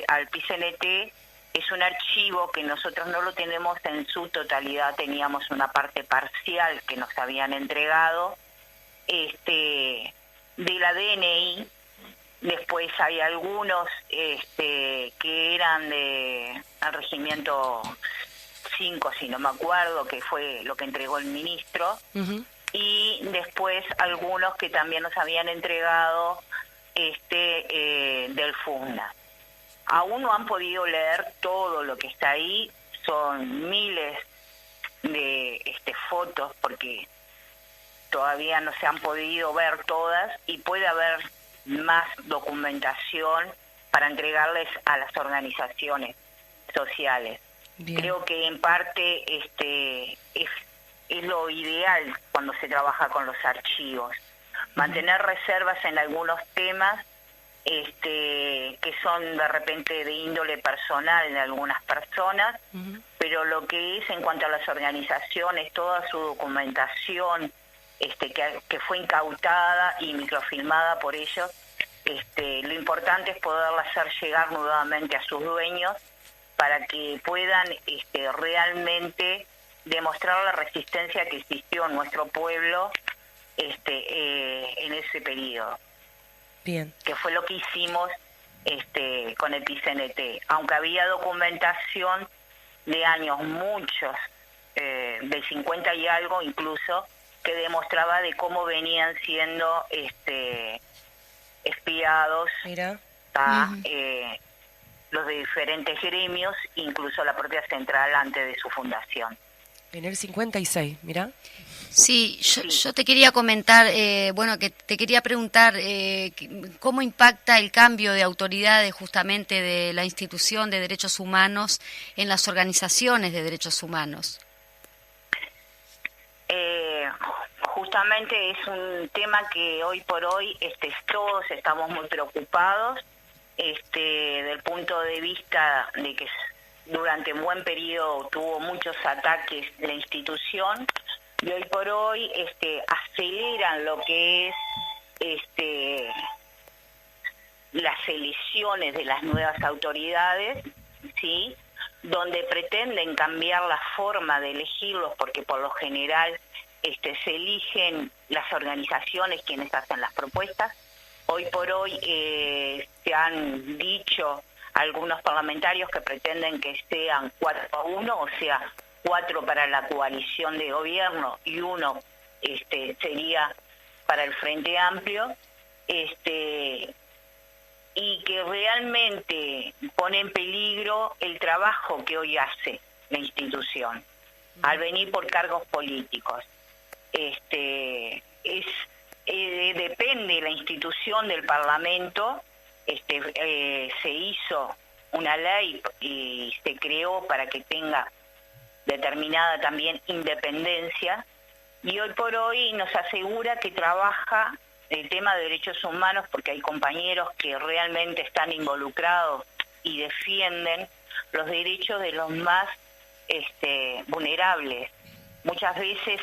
al PIT-CNT es un archivo que nosotros no lo tenemos en su totalidad, teníamos una parte parcial que nos habían entregado de la DNI. Después hay algunos que eran del regimiento 5, si no me acuerdo, que fue lo que entregó el ministro, y después algunos que también nos habían entregado del FUNA. Aún no han podido leer todo lo que está ahí, son miles de fotos porque todavía no se han podido ver todas y puede haber más documentación para entregarles a las organizaciones sociales. Bien. Creo que en parte es lo ideal cuando se trabaja con los archivos, mantener reservas en algunos temas que son de repente de índole personal de algunas personas, pero lo que es en cuanto a las organizaciones, toda su documentación que fue incautada y microfilmada por ellos, lo importante es poderla hacer llegar nuevamente a sus dueños para que puedan realmente demostrar la resistencia que existió en nuestro pueblo en ese periodo. Bien. Que fue lo que hicimos con el PICNT, aunque había documentación de años muchos, de 50 y algo incluso, que demostraba de cómo venían siendo espiados los de diferentes gremios, incluso la propia central antes de su fundación. En el 56, mira. Sí, yo te quería comentar, que te quería preguntar cómo impacta el cambio de autoridades justamente de la institución de derechos humanos en las organizaciones de derechos humanos. Justamente es un tema que hoy por hoy todos estamos muy preocupados, del punto de vista de que durante un buen periodo tuvo muchos ataques de la institución. Y hoy por hoy aceleran lo que es las elecciones de las nuevas autoridades, ¿sí? Donde pretenden cambiar la forma de elegirlos, porque por lo general se eligen las organizaciones quienes hacen las propuestas. Hoy por hoy se han dicho algunos parlamentarios que pretenden que sean 4-1, o sea, 4 para la coalición de gobierno y 1 sería para el Frente Amplio, y que realmente pone en peligro el trabajo que hoy hace la institución al venir por cargos políticos. Depende la institución del Parlamento, se hizo una ley y se creó para que tenga determinada también independencia, y hoy por hoy nos asegura que trabaja el tema de derechos humanos, porque hay compañeros que realmente están involucrados y defienden los derechos de los más vulnerables. Muchas veces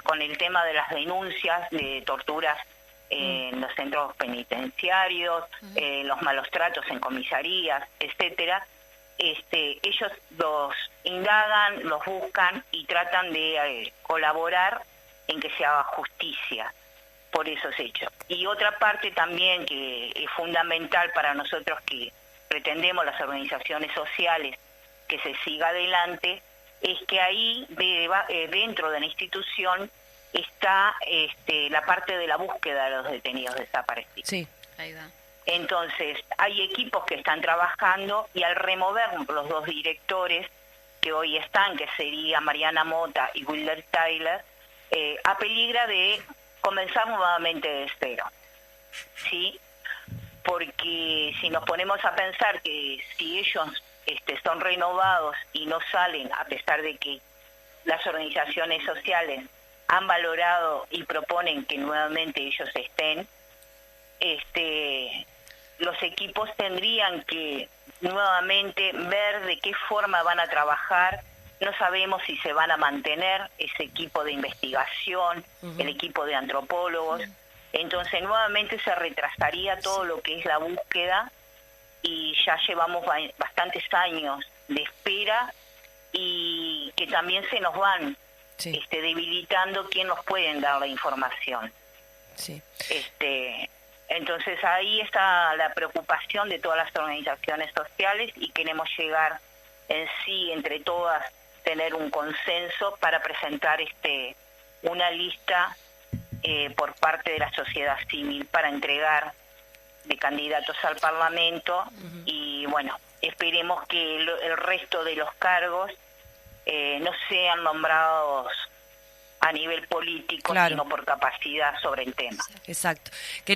con el tema de las denuncias de torturas en los centros penitenciarios, los malos tratos en comisarías, etcétera, ellos los indagan, los buscan y tratan de colaborar en que se haga justicia por esos hechos. Y otra parte también que es fundamental para nosotros que pretendemos las organizaciones sociales que se siga adelante, es que ahí dentro de la institución está la parte de la búsqueda de los detenidos desaparecidos. Sí, ahí va. Entonces, hay equipos que están trabajando, y al remover los 2 directores que hoy están, que sería Mariana Mota y Wilder Tyler, apeligra de comenzar nuevamente de cero, ¿sí? Porque si nos ponemos a pensar que si ellos son renovados y no salen, a pesar de que las organizaciones sociales han valorado y proponen que nuevamente ellos estén, los equipos tendrían que nuevamente ver de qué forma van a trabajar. No sabemos si se van a mantener ese equipo de investigación, el equipo de antropólogos. Entonces nuevamente se retrasaría todo lo que es la búsqueda, y ya llevamos bastantes años de espera, y que también se nos van debilitando quién nos pueden dar la información. Sí. Entonces ahí está la preocupación de todas las organizaciones sociales, y queremos llegar en sí entre todas tener un consenso para presentar una lista por parte de la sociedad civil para entregar de candidatos al Parlamento. Y bueno, esperemos que el resto de los cargos no sean nombrados a nivel político, claro, sino por capacidad sobre el tema. Exacto.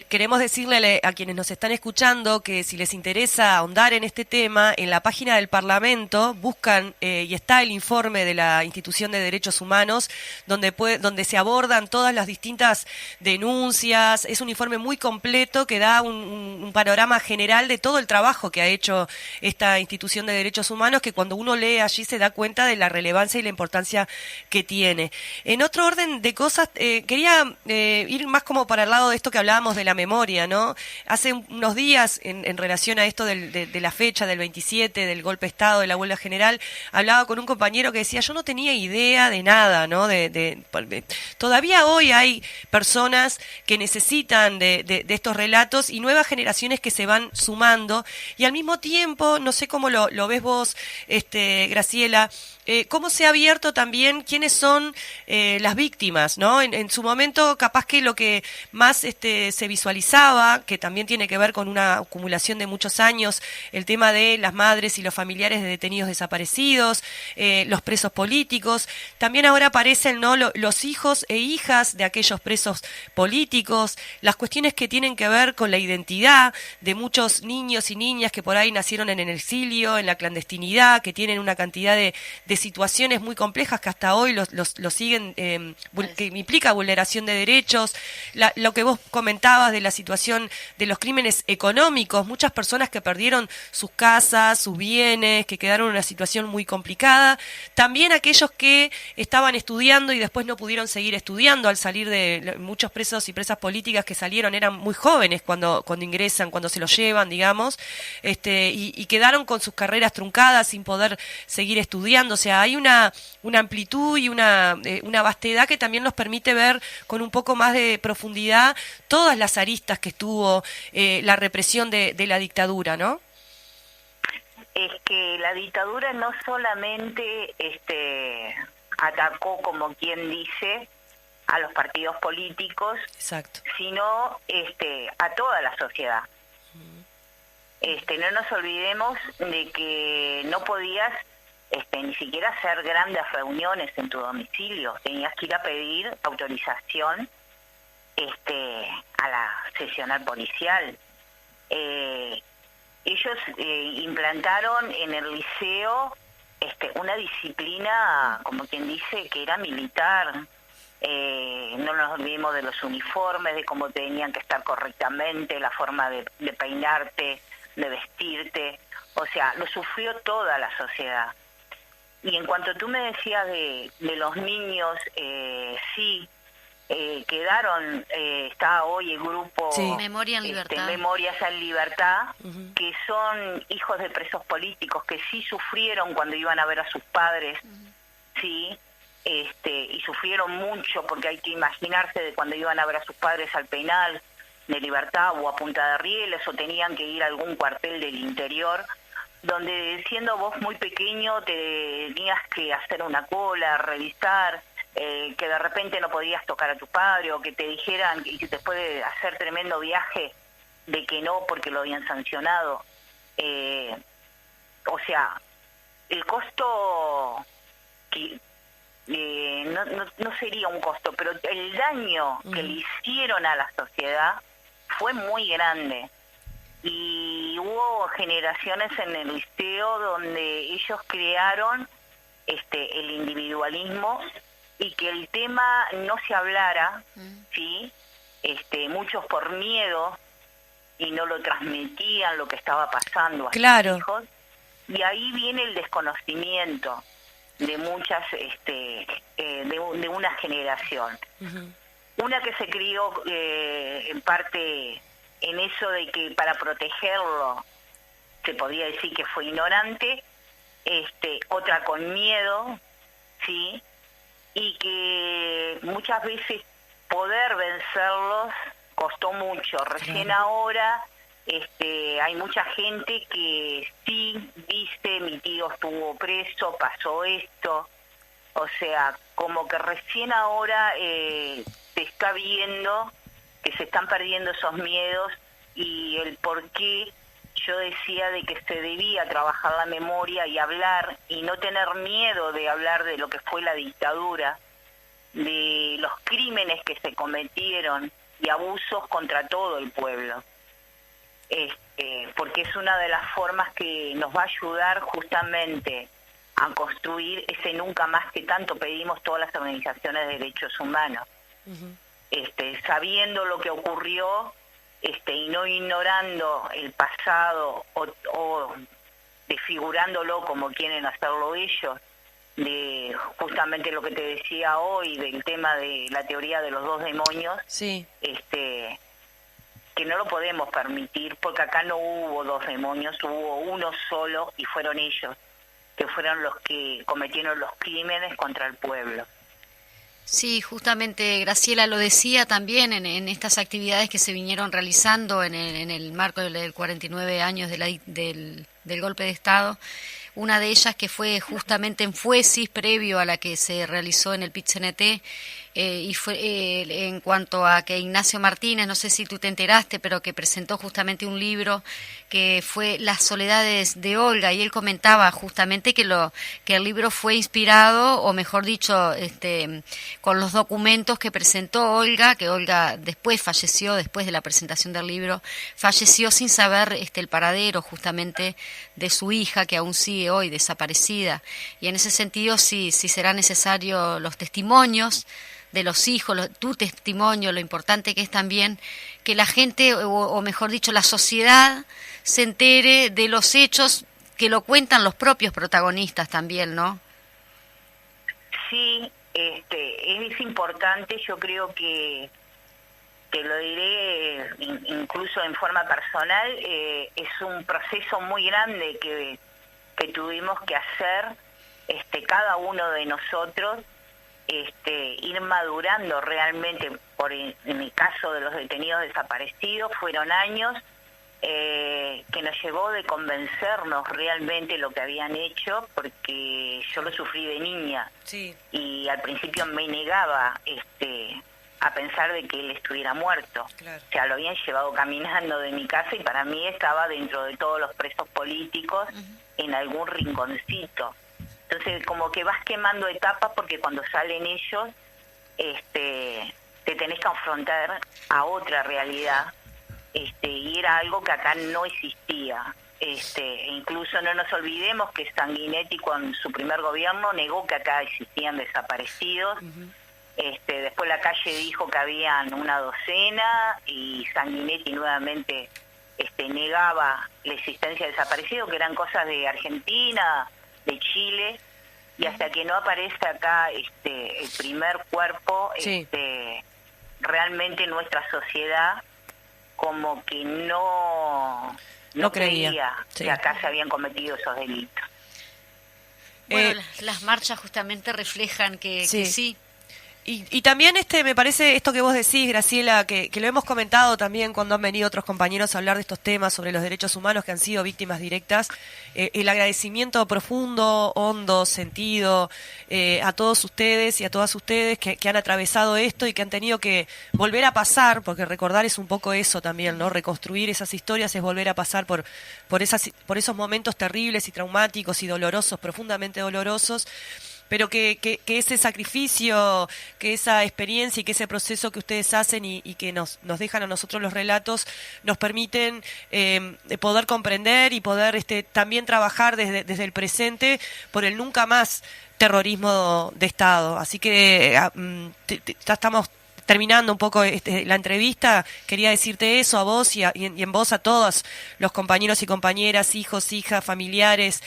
Queremos decirle a quienes nos están escuchando que si les interesa ahondar en este tema, en la página del Parlamento buscan y está el informe de la Institución de Derechos Humanos donde se abordan todas las distintas denuncias. Es un informe muy completo que da un panorama general de todo el trabajo que ha hecho esta Institución de Derechos Humanos, que cuando uno lee allí se da cuenta de la relevancia y la importancia que tiene. En otro orden de cosas, quería ir más como para el lado de esto que hablábamos de la memoria, ¿no? Hace unos días, en relación a esto de la fecha del 27, del golpe de Estado, de la huelga general, hablaba con un compañero que decía, yo no tenía idea de nada, ¿no? Todavía hoy hay personas que necesitan de estos relatos y nuevas generaciones que se van sumando, y al mismo tiempo, no sé cómo lo ves vos, Graciela, cómo se ha abierto también quiénes son las víctimas, ¿no? En su momento, capaz que lo que más se visualizaba, que también tiene que ver con una acumulación de muchos años, el tema de las madres y los familiares de detenidos desaparecidos, los presos políticos. También ahora aparecen, ¿no?, los hijos e hijas de aquellos presos políticos, las cuestiones que tienen que ver con la identidad de muchos niños y niñas que por ahí nacieron en el exilio, en la clandestinidad, que tienen una cantidad de situaciones muy complejas que hasta hoy los siguen, que implica vulneración de derechos. Lo que vos comentabas de la situación de los crímenes económicos, muchas personas que perdieron sus casas, sus bienes, que quedaron en una situación muy complicada. También aquellos que estaban estudiando y después no pudieron seguir estudiando al salir de muchos presos y presas políticas que salieron, eran muy jóvenes cuando ingresan, cuando se los llevan, digamos, y quedaron con sus carreras truncadas sin poder seguir estudiando. O sea, hay una amplitud y una vastedad que también nos permite ver con un poco más de profundidad todas las aristas que estuvo la represión de la dictadura, ¿no? Es que la dictadura no solamente atacó, como quien dice, a los partidos políticos, exacto, sino a toda la sociedad. No nos olvidemos de que no podías ni siquiera hacer grandes reuniones en tu domicilio, tenías que ir a pedir autorización a la seccional policial. Ellos implantaron en el liceo una disciplina, como quien dice, que era militar. No nos olvidemos de los uniformes, de cómo tenían que estar correctamente, la forma de peinarte, de vestirte. O sea, lo sufrió toda la sociedad. Y en cuanto tú me decías de los niños, sí, quedaron, está hoy el grupo sí, Memoria en Libertad, Memorias en Libertad, uh-huh, que son hijos de presos políticos que sí sufrieron cuando iban a ver a sus padres, uh-huh, sí, y sufrieron mucho, porque hay que imaginarse de cuando iban a ver a sus padres al penal de Libertad o a Punta de Rieles, o tenían que ir a algún cuartel del interior, donde siendo vos muy pequeño tenías que hacer una cola, revisar, que de repente no podías tocar a tu padre, o que te dijeran que después de hacer tremendo viaje de que no porque lo habían sancionado. O sea, el costo que no sería un costo, pero el daño que le hicieron a la sociedad fue muy grande. Y hubo generaciones en el liceo donde ellos crearon el individualismo y que el tema no se hablara, ¿sí? Muchos por miedo y no lo transmitían lo que estaba pasando a claro, sus hijos, y ahí viene el desconocimiento de muchas de una generación, uh-huh, una que se crió en parte en eso de que para protegerlo se podía decir que fue ignorante, otra con miedo, sí, y que muchas veces poder vencerlos costó mucho. Recién claro, ahora hay mucha gente que sí dice, mi tío estuvo preso, pasó esto, O sea, como que recién ahora se está viendo que se están perdiendo esos miedos y el por qué yo decía de que se debía trabajar la memoria y hablar y no tener miedo de hablar de lo que fue la dictadura, de los crímenes que se cometieron y abusos contra todo el pueblo. Porque es una de las formas que nos va a ayudar justamente a construir ese nunca más que tanto pedimos todas las organizaciones de derechos humanos. Sabiendo lo que ocurrió y no ignorando el pasado o desfigurándolo como quieren hacerlo ellos, de justamente lo que te decía hoy del tema de la teoría de los dos demonios, Sí. Que no lo podemos permitir porque acá no hubo dos demonios, hubo uno solo y fueron ellos, que fueron los que cometieron los crímenes contra el pueblo. Sí, justamente Graciela lo decía también en estas actividades que se vinieron realizando en el marco del 49 años del golpe de Estado. Una de ellas que fue justamente en Fuesis, previo a la que se realizó en el PIT-CNT, y fue en cuanto a que Ignacio Martínez, no sé si tú te enteraste, pero que presentó justamente un libro que fue Las soledades de Olga, y él comentaba justamente que el libro fue inspirado, o mejor dicho, con los documentos que presentó Olga, que Olga después falleció, después de la presentación del libro, falleció sin saber el paradero justamente de su hija, que aún sigue hoy desaparecida, y en ese sentido sí será necesario los testimonios de los hijos, tu testimonio, lo importante que es también que la gente, o mejor dicho, la sociedad se entere de los hechos que lo cuentan los propios protagonistas también, ¿no? Sí, es importante, yo creo que lo diré incluso en forma personal, es un proceso muy grande que tuvimos que hacer cada uno de nosotros, ir madurando realmente. En el caso de los detenidos desaparecidos fueron años que nos llevó de convencernos realmente lo que habían hecho, porque yo lo sufrí de niña. Sí. Y al principio me negaba a pensar de que él estuviera muerto. Claro. O sea, lo habían llevado caminando de mi casa y para mí estaba dentro de todos los presos políticos, en algún rinconcito. Entonces, como que vas quemando etapas, porque cuando salen ellos, te tenés que afrontar a otra realidad, y era algo que acá no existía. Incluso no nos olvidemos que Sanguinetti, con su primer gobierno, negó que acá existían desaparecidos. Después la calle dijo que habían una docena, y Sanguinetti nuevamente negaba la existencia de desaparecidos, que eran cosas de Argentina, de Chile, y hasta que no aparece acá el primer cuerpo, Sí. Realmente nuestra sociedad como que no creía Sí. que acá se habían cometido esos delitos. Bueno, las marchas justamente reflejan que sí. Y también me parece esto que vos decís, Graciela, que lo hemos comentado también cuando han venido otros compañeros a hablar de estos temas sobre los derechos humanos que han sido víctimas directas, el agradecimiento profundo, hondo, sentido a todos ustedes y a todas ustedes que han atravesado esto y que han tenido que volver a pasar, porque recordar es un poco eso también, ¿no? Reconstruir esas historias es volver a pasar por esos momentos terribles y traumáticos y dolorosos, profundamente dolorosos, pero que ese sacrificio, que esa experiencia y que ese proceso que ustedes hacen y que nos dejan a nosotros los relatos, nos permiten poder comprender y poder también trabajar desde el presente por el nunca más terrorismo de Estado. Así que ya estamos terminando un poco la entrevista. Quería decirte eso a vos y en vos a todos los compañeros y compañeras, hijos, hijas, familiares,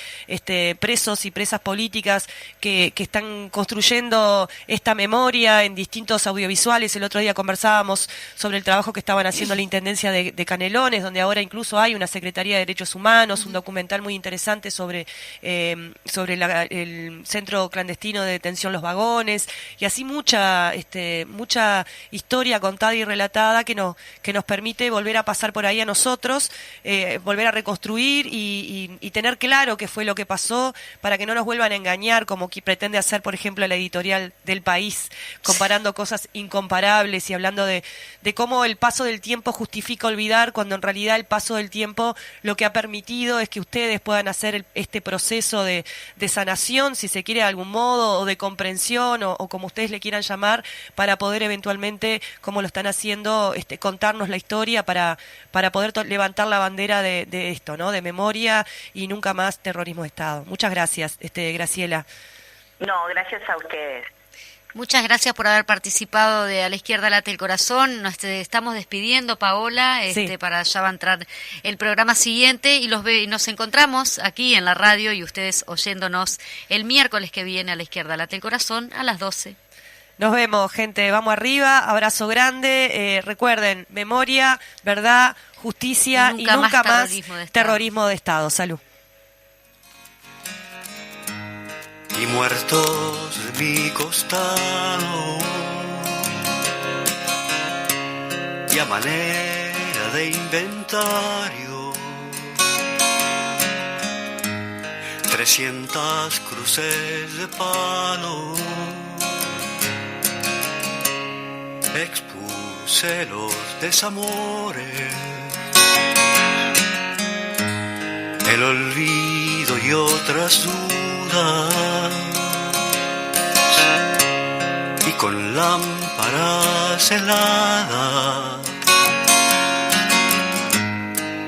presos y presas políticas que están construyendo esta memoria en distintos audiovisuales. El otro día conversábamos sobre el trabajo que estaban haciendo la Intendencia de Canelones, donde ahora incluso hay una Secretaría de Derechos Humanos, un documental muy interesante sobre el centro clandestino de detención Los Vagones, y así mucha historia contada y relatada que nos permite volver a pasar por ahí a nosotros, volver a reconstruir y tener claro qué fue lo que pasó para que no nos vuelvan a engañar como que pretende hacer, por ejemplo, la editorial del País, comparando cosas incomparables y hablando de cómo el paso del tiempo justifica olvidar, cuando en realidad el paso del tiempo lo que ha permitido es que ustedes puedan hacer este proceso de sanación, si se quiere de algún modo, o de comprensión, o como ustedes le quieran llamar, para poder eventualmente, como lo están haciendo, contarnos la historia para poder levantar la bandera de esto, ¿no? De memoria y nunca más terrorismo de Estado. Muchas gracias, Graciela. No, gracias a ustedes. Muchas gracias por haber participado de A la Izquierda Late el Corazón. Nos estamos despidiendo, Paola, Sí. para ya va a entrar el programa siguiente y nos encontramos aquí en la radio y ustedes oyéndonos el miércoles que viene a La Izquierda Late el Corazón a las 12. Nos vemos, gente. Vamos arriba. Abrazo grande. Recuerden, memoria, verdad, justicia y nunca más terrorismo de Estado. Salud. Y muertos de mi costado, y a manera de inventario, 300 cruces de palo, expuse los desamores, el olvido y otras dudas, y con lámparas heladas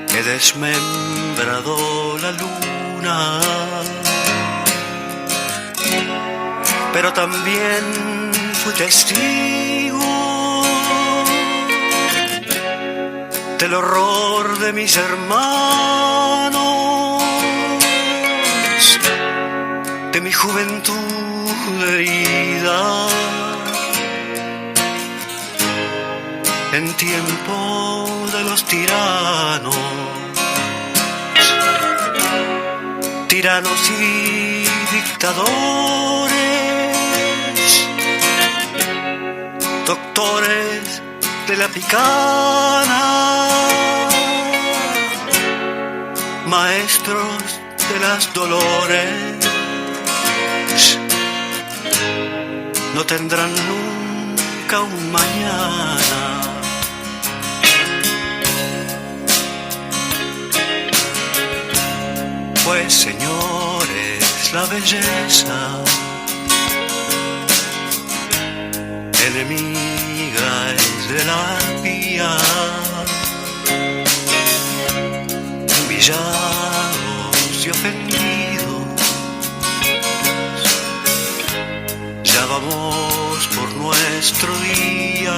he desmembrado la luna, pero también fui testigo del horror de mis hermanos, de mi juventud herida, en tiempo de los tiranos, tiranos y dictadores, doctores de la picana, maestros de las dolores, no tendrán nunca un mañana. Pues señores, la belleza enemiga es de la arpía, humillados y ofendidos, ya vamos por nuestro día.